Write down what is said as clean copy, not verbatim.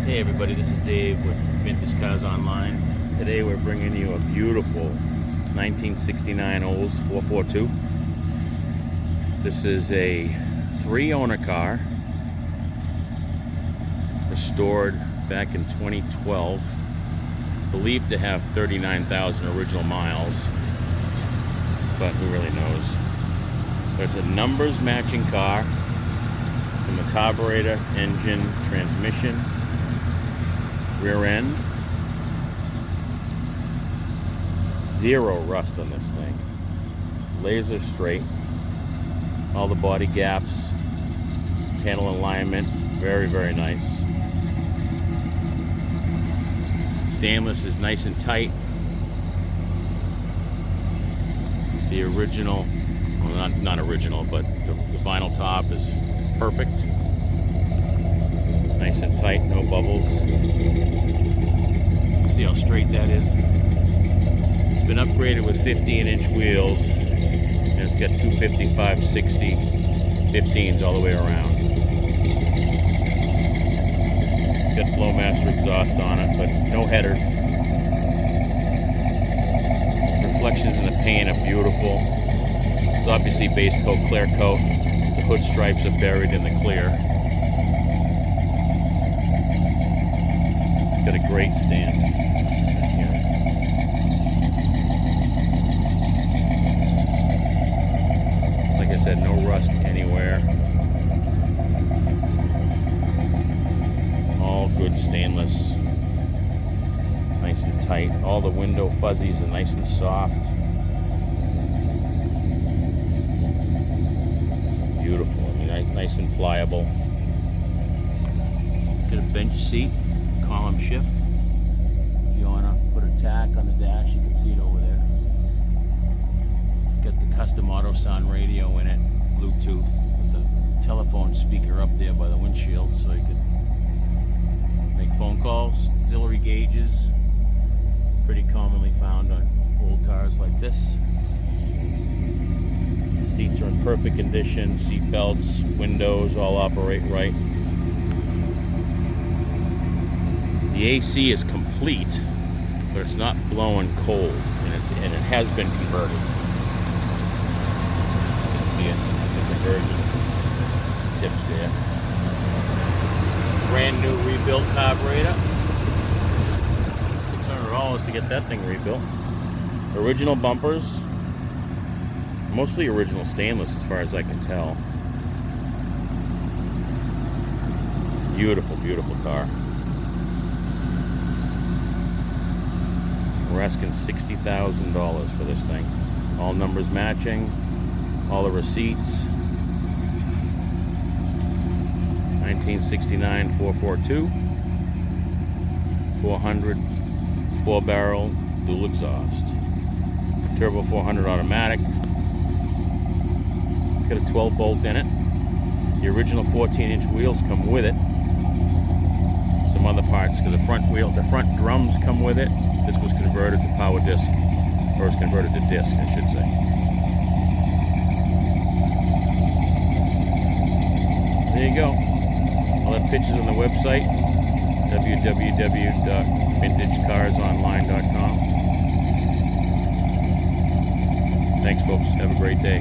Hey everybody, this is Dave with Vintage Cars Online. Today we're bringing you a beautiful 1969 Olds 442. This is a 3-owner car, restored back in 2012, believed to have 39,000 original miles, but who really knows. But it's a numbers matching car from the carburetor, engine, transmission, rear end. Zero rust on this thing. Laser straight. All the body gaps, panel alignment, very, very nice. Stainless is nice and tight. The original, well, not original, but the vinyl top is perfect. Nice and tight, no bubbles. See how straight that is? It's been upgraded with 15-inch wheels, and it's got 255/60 15s all the way around. It's got Flowmaster exhaust on it, but no headers. Reflections in the paint are beautiful. It's obviously base coat, clear coat. The hood stripes are buried in the clear. It's got a great stance. Like I said, no rust anywhere. All good stainless. Nice and tight. All the window fuzzies are nice and soft. Beautiful. I mean, nice and pliable. Got a bench seat, column shift. If you want to put a tack on the dash, you can see it over there. It's got the custom auto sound radio in it, Bluetooth, with the telephone speaker up there by the windshield, so you could make phone calls. Auxiliary gauges, pretty commonly found on old cars like this. Seats are in perfect condition, seat belts, windows all operate right. The AC is complete, but it's not blowing cold, and it has been converted. You can see it, the conversion tips there. Brand new rebuilt carburetor. $600 to get that thing rebuilt. Original bumpers. Mostly original stainless as far as I can tell. Beautiful, beautiful car. We're asking $60,000 for this thing. All numbers matching, all the receipts. 1969 442, 400 4-barrel dual exhaust, turbo 400 automatic. It's got a 12-bolt in it. The original 14-inch wheels come with it. Some other parts, because the front drums come with it. This was converted to power disc, or it's converted to disc, I should say. There you go. I'll have pictures on the website, www.vintagecarsonline.com. Thanks, folks. Have a great day.